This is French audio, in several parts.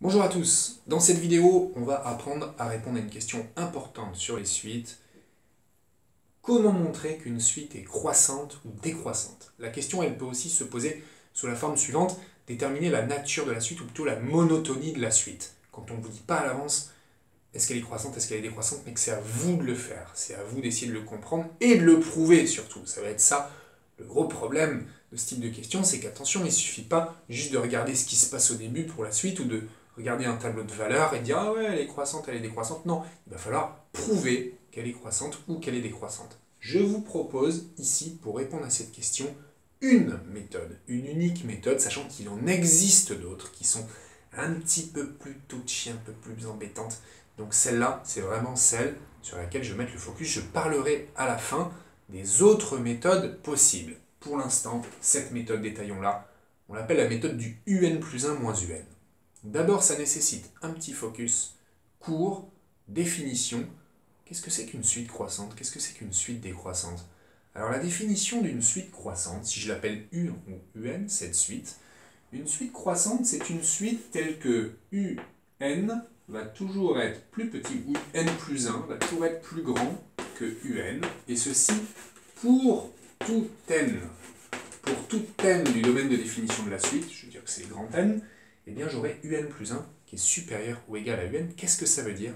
Bonjour à tous, dans cette vidéo, on va apprendre à répondre à une question importante sur les suites. Comment montrer qu'une suite est croissante ou décroissante? La question, elle peut aussi se poser sous la forme suivante, déterminer la nature de la suite ou plutôt la monotonie de la suite. Quand on ne vous dit pas à l'avance est-ce qu'elle est croissante, est-ce qu'elle est décroissante, mais que c'est à vous de le faire, c'est à vous d'essayer de le comprendre et de le prouver surtout. Ça va être ça le gros problème de ce type de question, c'est qu'attention, il ne suffit pas juste de regarder ce qui se passe au début pour la suite ou de regarder un tableau de valeurs et dire ah ouais, elle est croissante, elle est décroissante. Non, il va falloir prouver qu'elle est croissante ou qu'elle est décroissante. Je vous propose ici, pour répondre à cette question, une méthode, une unique méthode, sachant qu'il en existe d'autres qui sont un petit peu plus touchy, un peu plus embêtantes. Donc celle-là, c'est vraiment celle sur laquelle je vais mettre le focus. Je parlerai à la fin des autres méthodes possibles. Pour l'instant, cette méthode, détaillons-la, on l'appelle la méthode du UN plus 1 moins UN. D'abord, ça nécessite un petit focus court, définition. Qu'est-ce que c'est qu'une suite croissante? Qu'est-ce que c'est qu'une suite décroissante? Alors la définition d'une suite croissante, si je l'appelle U ou UN, cette suite, une suite croissante, c'est une suite telle que UN va toujours être plus petit, ou N plus 1 va toujours être plus grand que UN, et ceci pour tout N. Pour tout N du domaine de définition de la suite, je veux dire que c'est grand N, eh bien j'aurai UN plus 1 qui est supérieur ou égal à UN. Qu'est-ce que ça veut dire?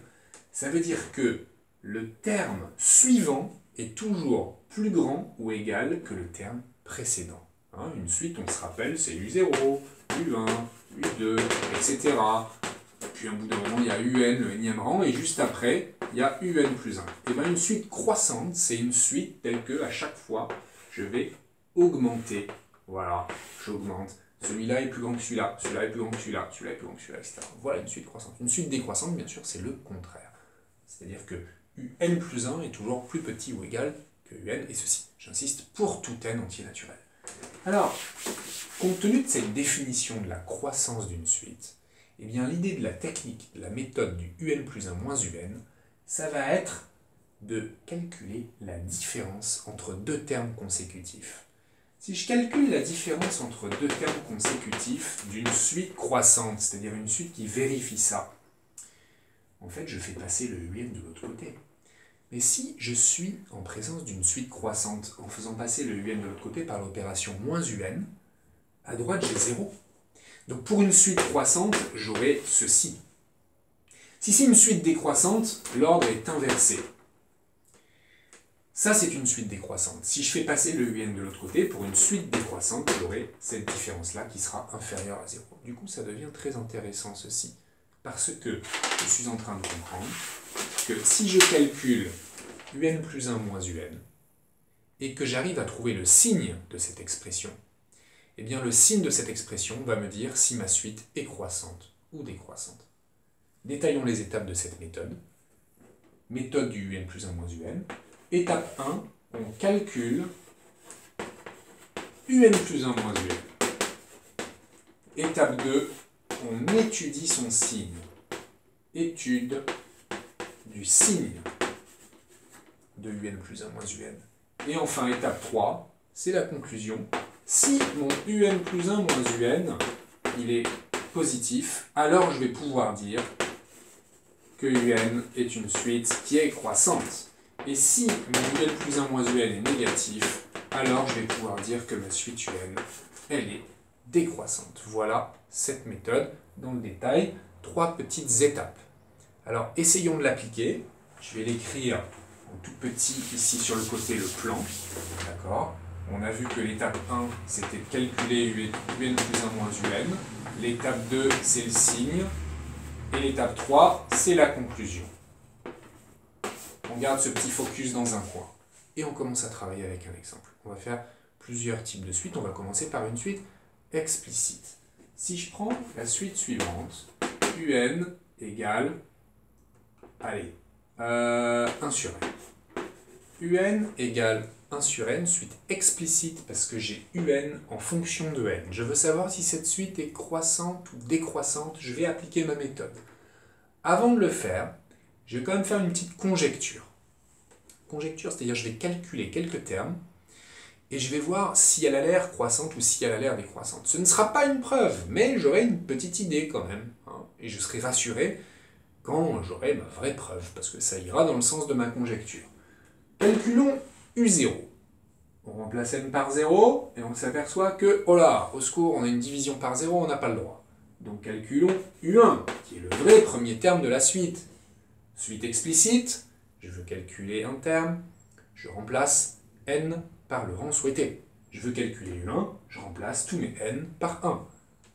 Ça veut dire que le terme suivant est toujours plus grand ou égal que le terme précédent. Hein, une suite, on se rappelle, c'est U0, U1, U2, etc. Puis à un bout d'un moment, il y a UN, le énième rang, et juste après, il y a UN plus 1. Et bien une suite croissante, c'est une suite telle que à chaque fois, je vais augmenter. Voilà, j'augmente. Celui-là est plus grand que celui-là, celui-là est plus grand que celui-là, celui-là est plus grand que celui-là, etc. Voilà une suite croissante. Une suite décroissante, bien sûr, c'est le contraire. C'est-à-dire que UN plus 1 est toujours plus petit ou égal que UN, et ceci, j'insiste, pour tout N entier naturel. Alors, compte tenu de cette définition de la croissance d'une suite, eh bien l'idée de la technique, de la méthode du UN plus 1 moins UN, ça va être de calculer la différence entre deux termes consécutifs. Si je calcule la différence entre deux termes consécutifs d'une suite croissante, c'est-à-dire une suite qui vérifie ça, en fait je fais passer le UN de l'autre côté. Mais si je suis en présence d'une suite croissante en faisant passer le UN de l'autre côté par l'opération moins UN, à droite j'ai 0. Donc pour une suite croissante, j'aurai ceci. Si c'est une suite décroissante, l'ordre est inversé. Ça, c'est une suite décroissante. Si je fais passer le UN de l'autre côté, pour une suite décroissante, j'aurai cette différence-là qui sera inférieure à 0. Du coup, ça devient très intéressant ceci. Parce que je suis en train de comprendre que si je calcule UN plus 1 moins UN, et que j'arrive à trouver le signe de cette expression, eh bien le signe de cette expression va me dire si ma suite est croissante ou décroissante. Détaillons les étapes de cette méthode. Méthode du UN plus 1 moins UN. Étape 1, on calcule UN plus 1 moins UN. Étape 2, on étudie son signe. Étude du signe de UN plus 1 moins UN. Et enfin, étape 3, c'est la conclusion. Si mon UN plus 1 moins UN, il est positif, alors je vais pouvoir dire que UN est une suite qui est croissante. Et si mon UN plus 1 moins UN est négatif, alors je vais pouvoir dire que ma suite UN, elle est décroissante. Voilà cette méthode dans le détail. 3 petites étapes. Alors, essayons de l'appliquer. Je vais l'écrire en tout petit ici sur le côté, le plan. D'accord? On a vu que l'étape 1, c'était de calculer UN plus 1 moins UN. L'étape 2, c'est le signe. Et l'étape 3, c'est la conclusion. On garde ce petit focus dans un coin. Et on commence à travailler avec un exemple. On va faire plusieurs types de suites. On va commencer par une suite explicite. Si je prends la suite suivante, UN égale, allez, 1 sur n. UN égale 1 sur n, suite explicite parce que j'ai UN en fonction de n. Je veux savoir si cette suite est croissante ou décroissante. Je vais appliquer ma méthode. Avant de le faire, je vais quand même faire une petite conjecture. Conjecture, c'est-à-dire je vais calculer quelques termes et je vais voir si elle a l'air croissante ou si elle a l'air décroissante. Ce ne sera pas une preuve, mais j'aurai une petite idée quand même. et je serai rassuré quand j'aurai ma vraie preuve, parce que ça ira dans le sens de ma conjecture. Calculons U0. On remplace n par 0, et on s'aperçoit que, oh là, au secours, on a une division par 0, on n'a pas le droit. Donc calculons U1, qui est le vrai premier terme de la suite. Suite explicite, je veux calculer un terme, je remplace n par le rang souhaité. Je veux calculer U1, je remplace tous mes n par 1.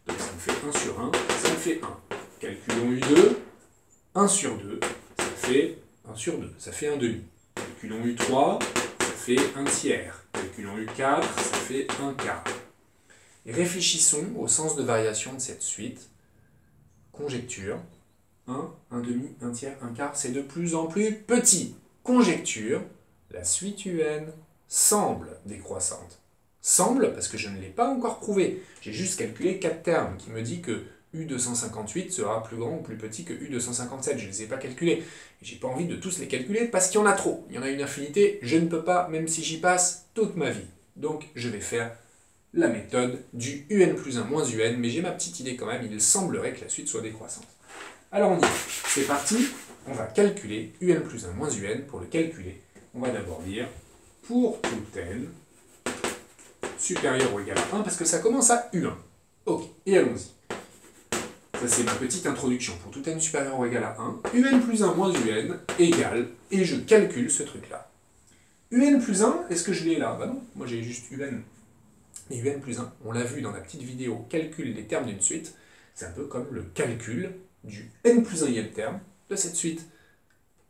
Donc ça me fait 1 sur 1, ça me fait 1. Calculons U2, 1 sur 2, ça fait 1 sur 2, ça fait 1 demi. Calculons U3, ça fait 1 tiers. Calculons U4, ça fait 1 quart. Et réfléchissons au sens de variation de cette suite. Conjecture, 1, 1 demi, 1 tiers, 1 quart, c'est de plus en plus petit. Conjecture, la suite UN semble décroissante. Semble, parce que je ne l'ai pas encore prouvé. J'ai juste calculé 4 termes, qui me dit que U258 sera plus grand ou plus petit que U257. Je ne les ai pas calculés. J'ai pas envie de tous les calculer parce qu'il y en a trop. Il y en a une infinité, je ne peux pas, même si j'y passe toute ma vie. Donc je vais faire la méthode du UN plus 1 moins UN, mais j'ai ma petite idée quand même, il semblerait que la suite soit décroissante. Alors on y va. C'est parti, on va calculer UN plus 1 moins UN. Pour le calculer, on va d'abord dire pour tout n supérieur ou égal à 1, parce que ça commence à U1. Ok, et allons-y. Ça c'est ma petite introduction. Pour tout n supérieur ou égal à 1, UN plus 1 moins UN égale, et je calcule ce truc-là. UN plus 1, est-ce que je l'ai là? Bah non, moi j'ai juste UN. Et UN plus 1, on l'a vu dans la petite vidéo calcul des termes d'une suite, c'est un peu comme le calcul du n plus 1e terme de cette suite.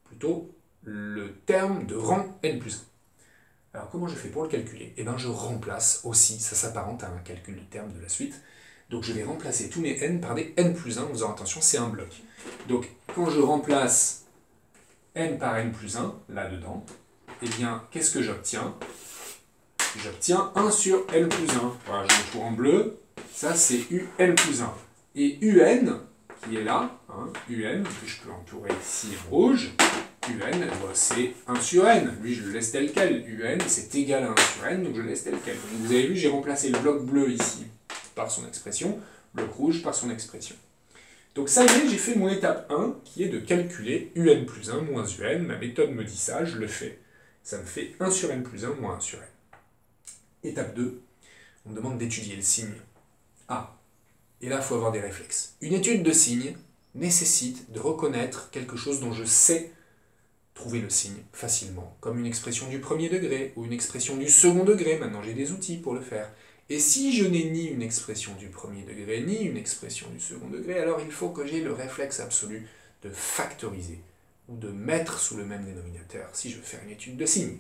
Plutôt le terme de rang n plus 1. Alors comment je fais pour le calculer? Eh bien je remplace aussi, ça s'apparente à un calcul de terme de la suite. Donc je vais remplacer tous mes n par des n plus 1 en faisant attention, c'est un bloc. Donc quand je remplace n par n plus 1, là-dedans, eh bien qu'est-ce que j'obtiens? J'obtiens 1 sur n plus 1. Voilà, je le trouve en bleu, ça c'est un plus 1. Et un, qui est là, hein, un, que je peux entourer ici en rouge, un, c'est 1 sur n. Lui, je le laisse tel quel. Un, c'est égal à 1 sur n, donc je le laisse tel quel. Donc, vous avez vu, j'ai remplacé le bloc bleu ici par son expression, bloc rouge par son expression. Donc ça y est, j'ai fait mon étape 1, qui est de calculer un plus 1 moins un. Ma méthode me dit ça, je le fais. Ça me fait 1 sur n plus 1 moins 1 sur n. Étape 2, on me demande d'étudier le signe. Ah, et là, il faut avoir des réflexes. Une étude de signe nécessite de reconnaître quelque chose dont je sais trouver le signe facilement, comme une expression du premier degré ou une expression du second degré. Maintenant, j'ai des outils pour le faire. Et si je n'ai ni une expression du premier degré, ni une expression du second degré, alors il faut que j'ai le réflexe absolu de factoriser, ou de mettre sous le même dénominateur, si je veux faire une étude de signe.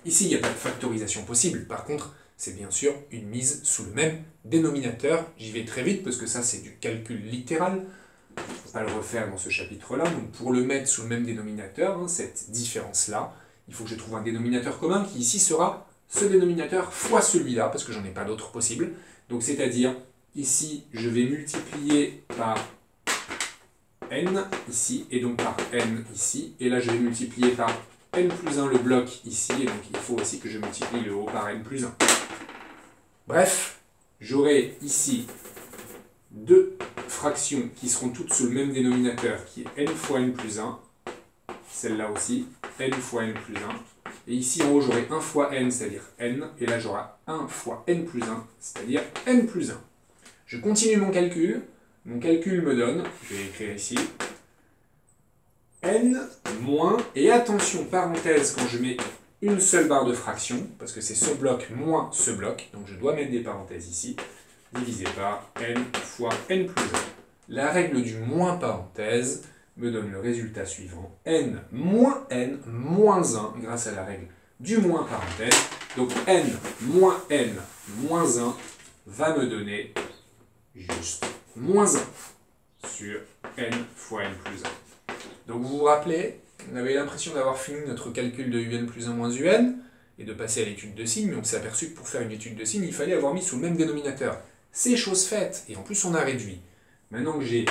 Ici, il n'y a pas de factorisation possible. Par contre, c'est bien sûr une mise sous le même dénominateur. J'y vais très vite, parce que ça, c'est du calcul littéral. Je ne peux pas le refaire dans ce chapitre-là. Donc, pour le mettre sous le même dénominateur, hein, cette différence-là, il faut que je trouve un dénominateur commun qui, ici, sera ce dénominateur fois celui-là, parce que j'en ai pas d'autre possible. Donc, c'est-à-dire, ici, je vais multiplier par n, ici, et donc par n, ici. Et là, je vais multiplier par n plus 1 le bloc ici, et donc il faut aussi que je multiplie le haut par n plus 1. Bref, j'aurai ici deux fractions qui seront toutes sous le même dénominateur, qui est n fois n plus 1, celle-là aussi, n fois n plus 1, et ici en haut j'aurai 1 fois n, c'est-à-dire n, et là j'aurai 1 fois n plus 1, c'est-à-dire n plus 1. Je continue mon calcul me donne, je vais écrire ici, n moins, et attention, parenthèse, quand je mets une seule barre de fraction, parce que c'est ce bloc moins ce bloc, donc je dois mettre des parenthèses ici, divisé par n fois n plus 1. La règle du moins parenthèse me donne le résultat suivant, n moins 1, grâce à la règle du moins parenthèse, donc n moins 1 va me donner juste moins 1 sur n fois n plus 1. Donc vous vous rappelez, on avait l'impression d'avoir fini notre calcul de un plus 1 moins un, et de passer à l'étude de signe, mais on s'est aperçu que pour faire une étude de signe, il fallait avoir mis sous le même dénominateur. C'est chose faite, et en plus on a réduit. Maintenant que j'ai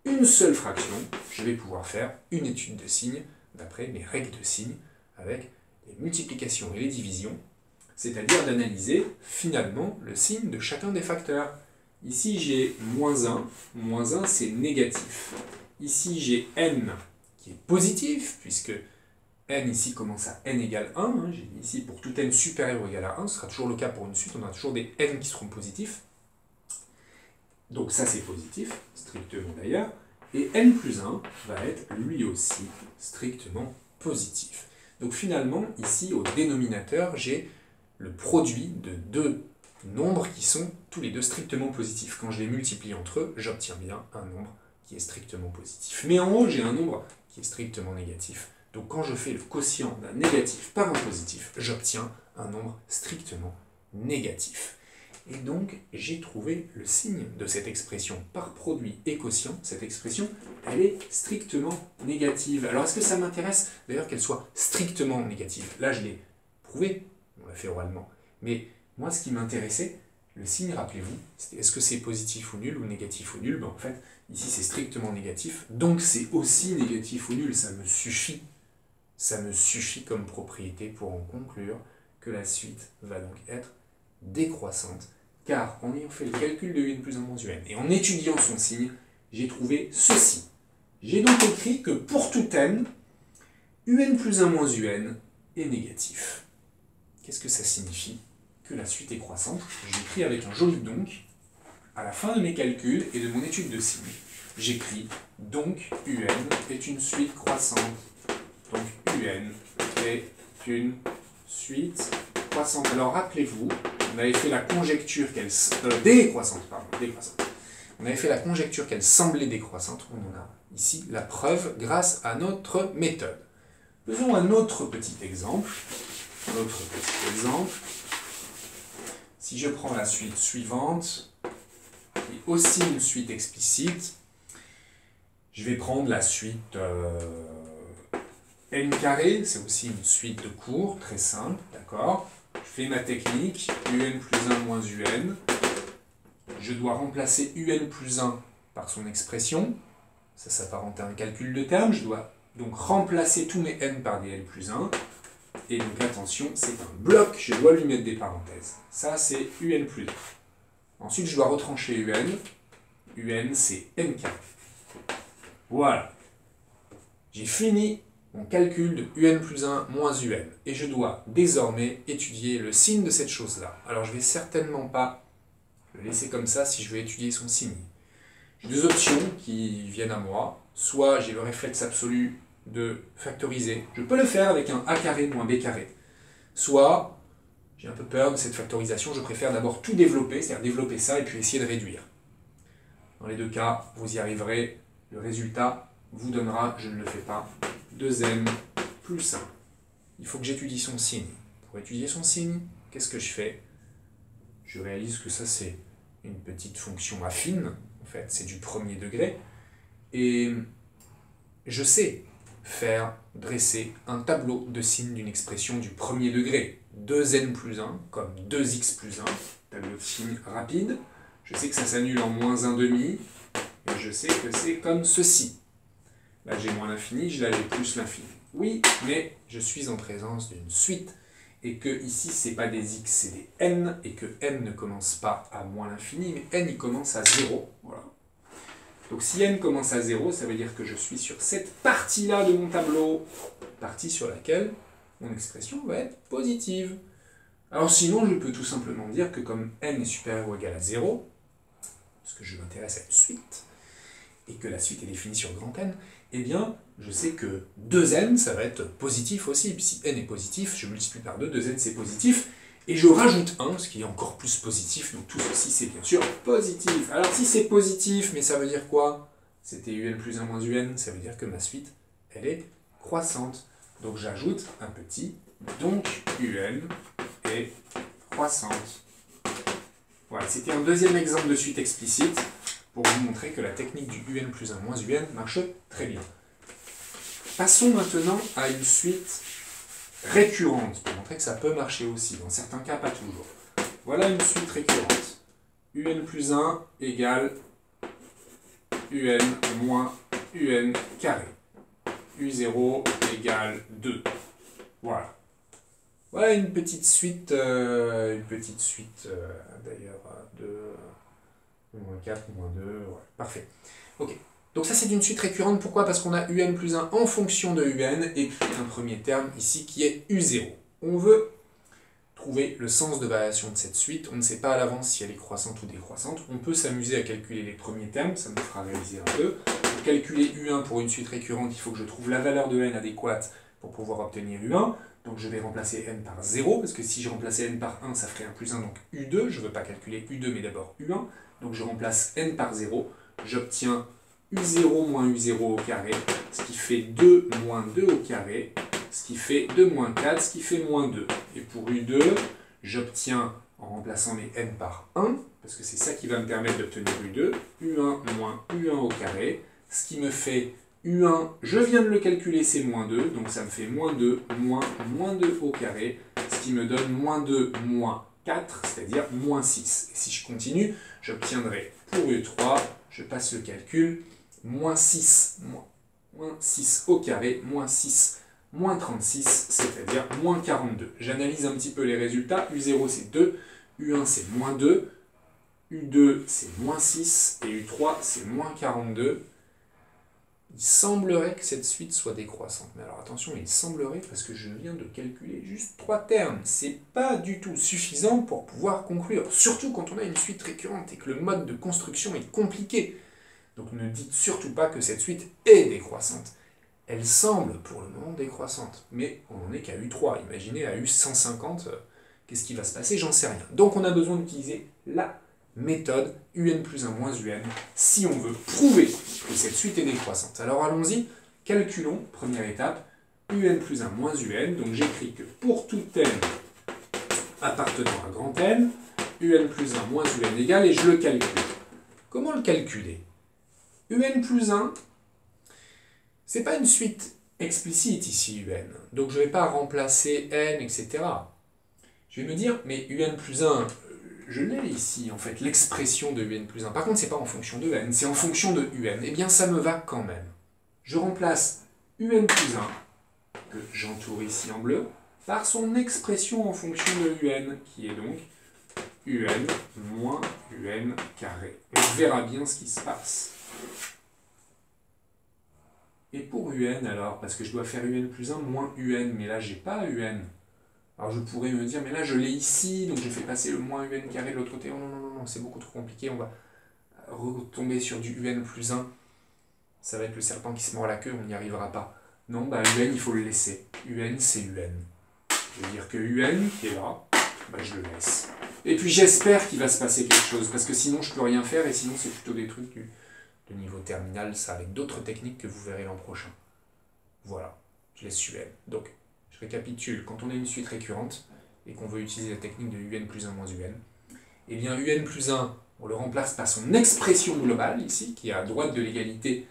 une seule fraction, je vais pouvoir faire une étude de signe d'après mes règles de signe, avec les multiplications et les divisions, c'est-à-dire d'analyser finalement le signe de chacun des facteurs. Ici, j'ai moins 1. Moins 1, c'est négatif. Ici, j'ai n qui est positif, puisque n ici commence à n égale 1. Hein. J'ai mis ici pour tout n supérieur ou égal à 1. Ce sera toujours le cas pour une suite. On a toujours des n qui seront positifs. Donc ça, c'est positif, strictement d'ailleurs. Et n plus 1 va être lui aussi strictement positif. Donc finalement, ici, au dénominateur, j'ai le produit de deux nombres qui sont tous les deux strictement positifs. Quand je les multiplie entre eux, j'obtiens bien un nombre qui est strictement positif. Mais en haut, j'ai un nombre qui est strictement négatif. Donc quand je fais le quotient d'un négatif par un positif, j'obtiens un nombre strictement négatif. Et donc, j'ai trouvé le signe de cette expression par produit et quotient. Cette expression, elle est strictement négative. Alors, est-ce que ça m'intéresse d'ailleurs qu'elle soit strictement négative? Là, je l'ai prouvé, on l'a fait oralement. Mais moi, ce qui m'intéressait, le signe, rappelez-vous, c'était est-ce que c'est positif ou nul ou négatif ou nul? Ben, en fait, ici, c'est strictement négatif. Donc, c'est aussi négatif ou nul. Ça me suffit. Ça me suffit comme propriété pour en conclure que la suite va donc être décroissante, car en ayant fait le calcul de un plus 1 moins un et en étudiant son signe, j'ai trouvé ceci. J'ai donc écrit que pour tout n, un plus 1 moins un est négatif. Qu'est-ce que ça signifie? Que la suite est croissante. J'écris avec un joli donc, à la fin de mes calculs et de mon étude de signe, j'écris donc un est une suite croissante. Donc un est une suite croissante. Alors rappelez-vous, on avait fait la conjecture qu'elle... décroissante, pardon, décroissante. On avait fait la conjecture qu'elle semblait décroissante. On en a ici la preuve grâce à notre méthode. Faisons un autre petit exemple. Si je prends la suite suivante, qui est aussi une suite explicite, je vais prendre la suite n carré, c'est aussi une suite de cours, très simple, d'accord? Je fais ma technique, un plus 1 moins un. Je dois remplacer un plus 1 par son expression. Ça s'apparente à un calcul de termes. Je dois donc remplacer tous mes n par des n plus 1. Et donc attention, c'est un bloc, je dois lui mettre des parenthèses. Ça, c'est un plus 1. Ensuite, je dois retrancher un. Un, c'est n carré. Voilà. J'ai fini mon calcul de un plus 1 moins un. Et je dois désormais étudier le signe de cette chose-là. Alors je ne vais certainement pas le laisser comme ça si je veux étudier son signe. J'ai deux options qui viennent à moi. Soit j'ai le réflexe absolu de factoriser. Je peux le faire avec un a carré moins b carré. Soit j'ai un peu peur de cette factorisation. Je préfère d'abord tout développer, c'est-à-dire développer ça et puis essayer de réduire. Dans les deux cas, vous y arriverez. Le résultat vous donnera, je ne le fais pas, 2n plus 1. Il faut que j'étudie son signe. Pour étudier son signe, qu'est-ce que je fais? Je réalise que ça, c'est une petite fonction affine. En fait, c'est du premier degré. Et je sais dresser un tableau de signes d'une expression du premier degré. 2n plus 1, comme 2x plus 1. Tableau de signes rapide. Je sais que ça s'annule en moins 1 demi. Et je sais que c'est comme ceci. Là, j'ai moins l'infini, là, j'ai plus l'infini. Oui, mais je suis en présence d'une suite, et que ici, ce n'est pas des x, c'est des n, et que n ne commence pas à moins l'infini, mais n, il commence à 0. Voilà. Donc, si n commence à 0, ça veut dire que je suis sur cette partie-là de mon tableau, partie sur laquelle mon expression va être positive. Alors, sinon, je peux tout simplement dire que comme n est supérieur ou égal à 0, parce que je m'intéresse à une suite, et que la suite est définie sur grand N, eh bien, je sais que 2n, ça va être positif aussi. Et puis si n est positif, je multiplie par 2, 2n c'est positif, et je rajoute 1, ce qui est encore plus positif, donc tout ceci c'est bien sûr positif. Alors si c'est positif, mais ça veut dire quoi? C'était un plus 1 moins un, ça veut dire que ma suite, elle est croissante. Donc j'ajoute un petit, donc un est croissante. Voilà, c'était un deuxième exemple de suite explicite, pour vous montrer que la technique du un plus 1 moins un marche très bien. Passons maintenant à une suite récurrente, pour montrer que ça peut marcher aussi, dans certains cas pas toujours. Voilà une suite récurrente. Un plus 1 égale un moins un carré. U0 égale 2. Voilà. Voilà une petite suite d'ailleurs moins 4, moins 2, ouais, parfait. Ok. Donc ça c'est une suite récurrente, pourquoi? Parce qu'on a un plus 1 en fonction de un, et puis un premier terme ici qui est u0. On veut trouver le sens de variation de cette suite, on ne sait pas à l'avance si elle est croissante ou décroissante, on peut s'amuser à calculer les premiers termes, ça nous fera réaliser un peu. Pour calculer u1 pour une suite récurrente, il faut que je trouve la valeur de n adéquate pour pouvoir obtenir u1, donc je vais remplacer n par 0, parce que si je remplaçais n par 1, ça ferait 1 plus 1, donc u2, je ne veux pas calculer u2 mais d'abord u1, donc je remplace n par 0, j'obtiens u0 moins u0 au carré, ce qui fait 2 moins 2 au carré, ce qui fait 2 moins 4, ce qui fait moins 2. Et pour u2, j'obtiens, en remplaçant mes n par 1, parce que c'est ça qui va me permettre d'obtenir u2, u1 moins u1 au carré, ce qui me fait u1, je viens de le calculer, c'est moins 2, donc ça me fait moins 2 moins moins 2 au carré, ce qui me donne moins 2 moins 4, c'est-à-dire moins 6. Et si je continue, j'obtiendrai pour u3, je passe le calcul, moins 6, moins 6 au carré, moins 6, moins 36, c'est-à-dire moins 42. J'analyse un petit peu les résultats. U0 c'est 2, U1 c'est moins 2, U2 c'est moins 6, et U3 c'est moins 42. Il semblerait que cette suite soit décroissante. Mais alors attention, il semblerait parce que je viens de calculer juste 3 termes. C'est pas du tout suffisant pour pouvoir conclure. Surtout quand on a une suite récurrente et que le mode de construction est compliqué. Donc ne dites surtout pas que cette suite est décroissante. Elle semble pour le moment décroissante, mais on n'en est qu'à U3. Imaginez à U150, qu'est-ce qui va se passer? J'en sais rien. Donc on a besoin d'utiliser la méthode UN plus 1 moins UN si on veut prouver que cette suite est décroissante. Alors allons-y, calculons, première étape, UN plus 1 moins UN. Donc j'écris que pour tout n appartenant à grand N, UN plus 1 moins UN égale, et je le calcule. Comment le calculer? UN plus 1, c'est pas une suite explicite ici, UN. Donc je ne vais pas remplacer n, etc. Je vais me dire, mais UN plus 1, je l'ai ici, en fait, l'expression de UN plus 1. Par contre, c'est pas en fonction de n, c'est en fonction de UN. Eh bien, ça me va quand même. Je remplace UN plus 1, que j'entoure ici en bleu, par son expression en fonction de UN, qui est donc UN moins UN carré. Et on verra bien ce qui se passe. Et pour UN alors, parce que je dois faire UN plus 1 moins UN, mais là j'ai pas UN. Alors je pourrais me dire, mais là je l'ai ici, donc je fais passer le moins UN carré de l'autre côté. Oh non, non, non, non, c'est beaucoup trop compliqué, on va retomber sur du UN plus 1. Ça va être le serpent qui se mord la queue, on n'y arrivera pas. Non, bah UN il faut le laisser. UN c'est UN. Je veux dire que UN qui est là, bah je le laisse. Et puis j'espère qu'il va se passer quelque chose, parce que sinon je peux rien faire, et sinon c'est plutôt des trucs de niveau terminal, ça avec d'autres techniques que vous verrez l'an prochain. Voilà, je laisse UN. Donc, je récapitule, quand on a une suite récurrente et qu'on veut utiliser la technique de UN plus 1 moins UN, eh bien UN plus 1, on le remplace par son expression globale, ici, qui est à droite de l'égalité,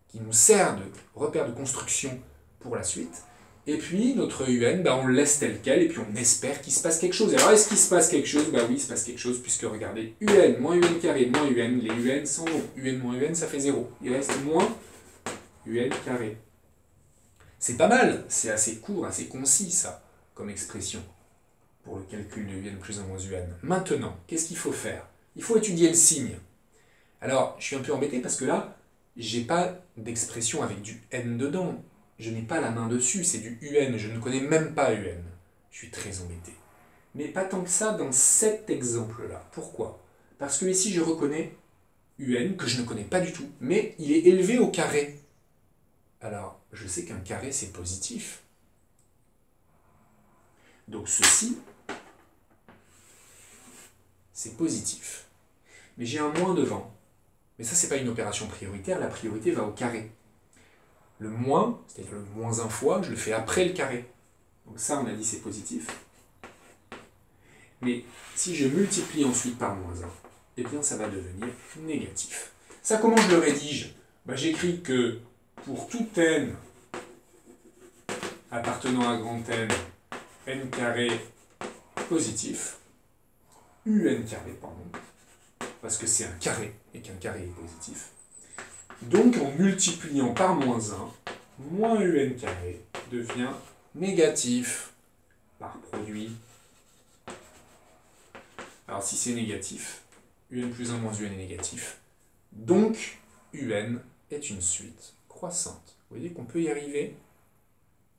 qui nous sert de repère de construction pour la suite. Et puis, notre UN, bah, on le laisse tel quel, et puis on espère qu'il se passe quelque chose. Alors, est-ce qu'il se passe quelque chose? Bah oui, il se passe quelque chose, puisque regardez, UN moins UN carré moins UN, les UN s'en vont. UN moins UN, ça fait 0. Il reste moins UN carré. C'est pas mal, c'est assez court, assez concis, ça, comme expression, pour le calcul de UN plus 1 moins UN. Maintenant, qu'est-ce qu'il faut faire? Il faut étudier le signe. Alors, je suis un peu embêté, parce que là, j'ai pas d'expression avec du N dedans. Je n'ai pas la main dessus, c'est du UN, je ne connais même pas UN. Je suis très embêté. Mais pas tant que ça dans cet exemple-là. Pourquoi? Parce que ici, je reconnais UN, que je ne connais pas du tout, mais il est élevé au carré. Alors, je sais qu'un carré, c'est positif. Donc ceci, c'est positif. Mais j'ai un moins devant. Mais ça, c'est pas une opération prioritaire, la priorité va au carré. Le moins, c'est-à-dire le moins 1 fois, je le fais après le carré. Donc ça, on a dit c'est positif. Mais si je multiplie ensuite par moins 1, eh bien ça va devenir négatif. Ça, comment je le rédige? Bah, j'écris que pour tout n appartenant à grand N, n carré positif, un carré, pardon, parce que c'est un carré et qu'un carré est positif. Donc en multipliant par moins 1, moins un carré devient négatif par produit. Alors si c'est négatif, un plus 1 moins un est négatif. Donc, un est une suite croissante. Vous voyez qu'on peut y arriver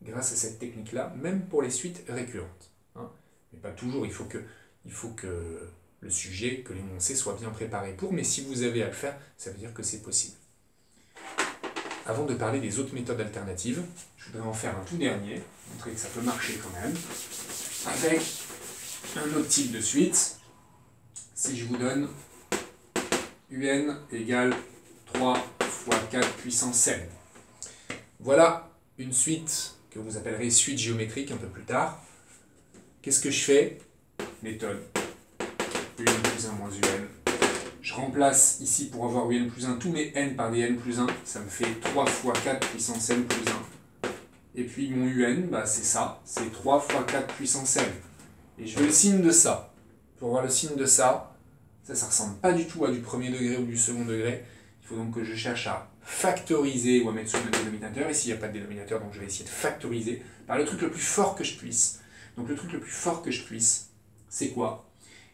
grâce à cette technique-là, même pour les suites récurrentes. Hein. Mais pas toujours, il faut que le sujet, que l'énoncé soit bien préparé pour, mais si vous avez à le faire, ça veut dire que c'est possible. Avant de parler des autres méthodes alternatives, je voudrais en faire un tout dernier, montrer que ça peut marcher quand même, avec un autre type de suite. Si je vous donne un égale 3 fois 4 puissance n. Voilà une suite que vous appellerez suite géométrique un peu plus tard. Qu'est-ce que je fais? Méthode un plus 1 moins un. Je remplace ici pour avoir un plus 1 tous mes n par des n plus 1. Ça me fait 3 fois 4 puissance n plus 1. Et puis mon un, c'est ça. C'est 3 fois 4 puissance n. Et je veux le signe de ça. Pour voir le signe de ça, ça ne ressemble pas du tout à du premier degré ou du second degré. Il faut donc que je cherche à factoriser ou à mettre sous le dénominateur. Ici, il n'y a pas de dénominateur, donc je vais essayer de factoriser par le truc le plus fort que je puisse. Donc le truc le plus fort que je puisse, c'est quoi?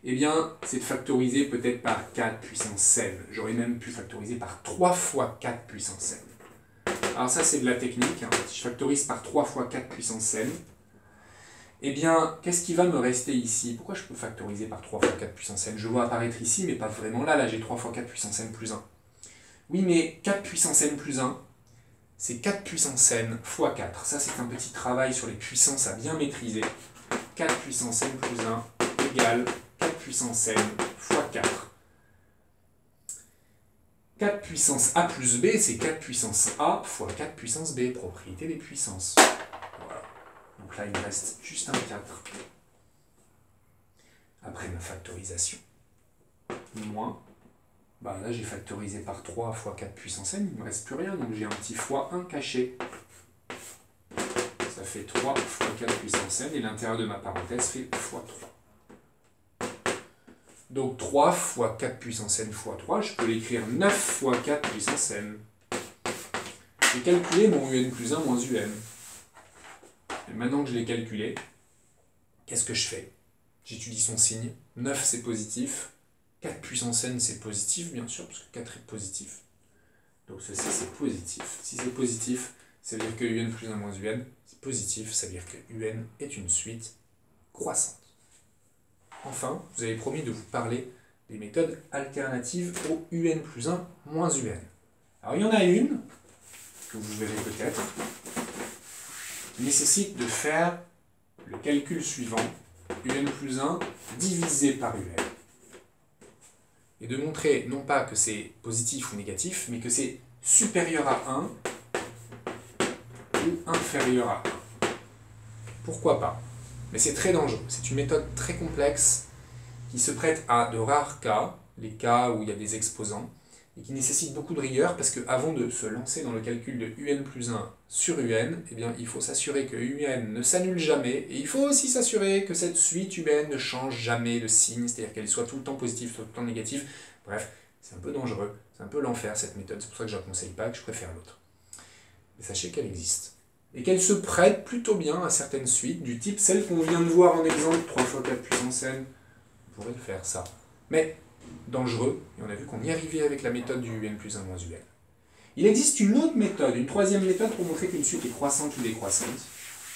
Eh bien, c'est de factoriser peut-être par 4 puissance n. J'aurais même pu factoriser par 3 fois 4 puissance n. Alors ça, c'est de la technique. Hein. Si je factorise par 3 fois 4 puissance n, eh bien, qu'est-ce qui va me rester ici? Pourquoi je peux factoriser par 3 fois 4 puissance n? Je vois apparaître ici, mais pas vraiment là. Là, j'ai 3 fois 4 puissance n plus 1. Oui, mais 4 puissance n plus 1, c'est 4 puissance n fois 4. Ça, c'est un petit travail sur les puissances à bien maîtriser. 4 puissance n plus 1 égale 4 puissance n fois 4. 4 puissance a plus b, c'est 4 puissance a fois 4 puissance b, propriété des puissances. Voilà. Donc là, il me reste juste un 4 après ma factorisation. Moins, là j'ai factorisé par 3 fois 4 puissance n, il ne me reste plus rien, donc j'ai un petit fois 1 caché. Ça fait 3 fois 4 puissance n, et l'intérieur de ma parenthèse fait fois 3. Donc 3 fois 4 puissance n fois 3, je peux l'écrire 9 fois 4 puissance n. J'ai calculé mon un plus 1 moins un. Et maintenant que je l'ai calculé, qu'est-ce que je fais? J'étudie son signe. 9 c'est positif. 4 puissance n c'est positif, bien sûr, parce que 4 est positif. Donc ceci c'est positif. Si c'est positif, ça veut dire que un plus 1 moins un, c'est positif, ça veut dire que un est une suite croissante. Enfin, vous avez promis de vous parler des méthodes alternatives au un plus 1 moins un. Alors il y en a une, que vous verrez peut-être, qui nécessite de faire le calcul suivant, un plus 1 divisé par un. Et de montrer non pas que c'est positif ou négatif, mais que c'est supérieur à 1 ou inférieur à 1. Pourquoi pas? Mais c'est très dangereux. C'est une méthode très complexe qui se prête à de rares cas, les cas où il y a des exposants, et qui nécessite beaucoup de rigueur parce qu'avant de se lancer dans le calcul de un plus 1 sur un, eh bien, il faut s'assurer que un ne s'annule jamais, et il faut aussi s'assurer que cette suite un ne change jamais de signe, c'est-à-dire qu'elle soit tout le temps positive, tout le temps négative. Bref, c'est un peu dangereux, c'est un peu l'enfer cette méthode, c'est pour ça que je ne la conseille pas, que je préfère l'autre. Mais sachez qu'elle existe. Et qu'elle se prête plutôt bien à certaines suites, du type celle qu'on vient de voir en exemple, 3 fois 4 puissance n, on pourrait le faire ça. Mais dangereux, et on a vu qu'on y arrivait avec la méthode du un plus 1 moins un. Il existe une autre méthode, une troisième méthode pour montrer qu'une suite est croissante ou décroissante.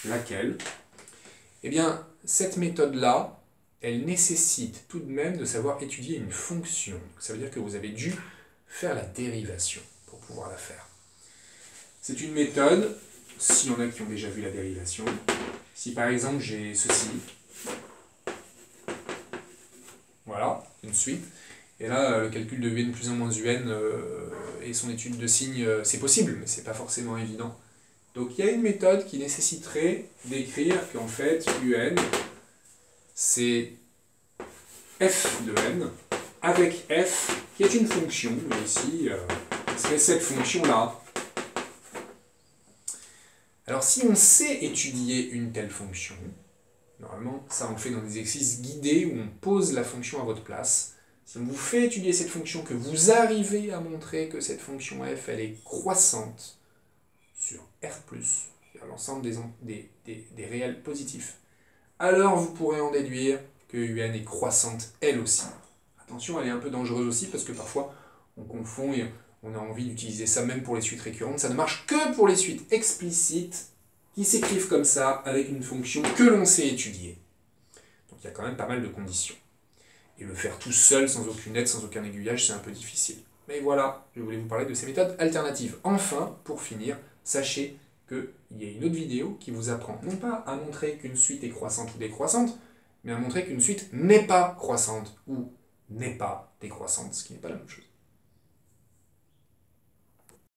Laquelle? Eh bien, cette méthode-là, elle nécessite tout de même de savoir étudier une fonction. Ça veut dire que vous avez dû faire la dérivation pour pouvoir la faire. C'est une méthode, s'il y en a qui ont déjà vu la dérivation, si par exemple j'ai ceci, voilà, une suite, et là, le calcul de un plus 1 moins un et son étude de signe, c'est possible, mais c'est pas forcément évident. Donc il y a une méthode qui nécessiterait d'écrire qu'en fait, un, c'est f de n, avec f, qui est une fonction, ici, c'est cette fonction-là. Alors si on sait étudier une telle fonction, normalement, ça on le fait dans des exercices guidés où on pose la fonction à votre place. Si on vous fait étudier cette fonction, que vous arrivez à montrer que cette fonction f, elle est croissante sur R+, c'est-à-dire l'ensemble des réels positifs, alors vous pourrez en déduire que un est croissante elle aussi. Attention, elle est un peu dangereuse aussi parce que parfois on confond et on a envie d'utiliser ça même pour les suites récurrentes. Ça ne marche que pour les suites explicites qui s'écrivent comme ça avec une fonction que l'on sait étudier. Donc il y a quand même pas mal de conditions. Et le faire tout seul, sans aucune aide, sans aucun aiguillage, c'est un peu difficile. Mais voilà, je voulais vous parler de ces méthodes alternatives. Enfin, pour finir, sachez qu'il y a une autre vidéo qui vous apprend non pas à montrer qu'une suite est croissante ou décroissante, mais à montrer qu'une suite n'est pas croissante ou n'est pas décroissante, ce qui n'est pas la même chose.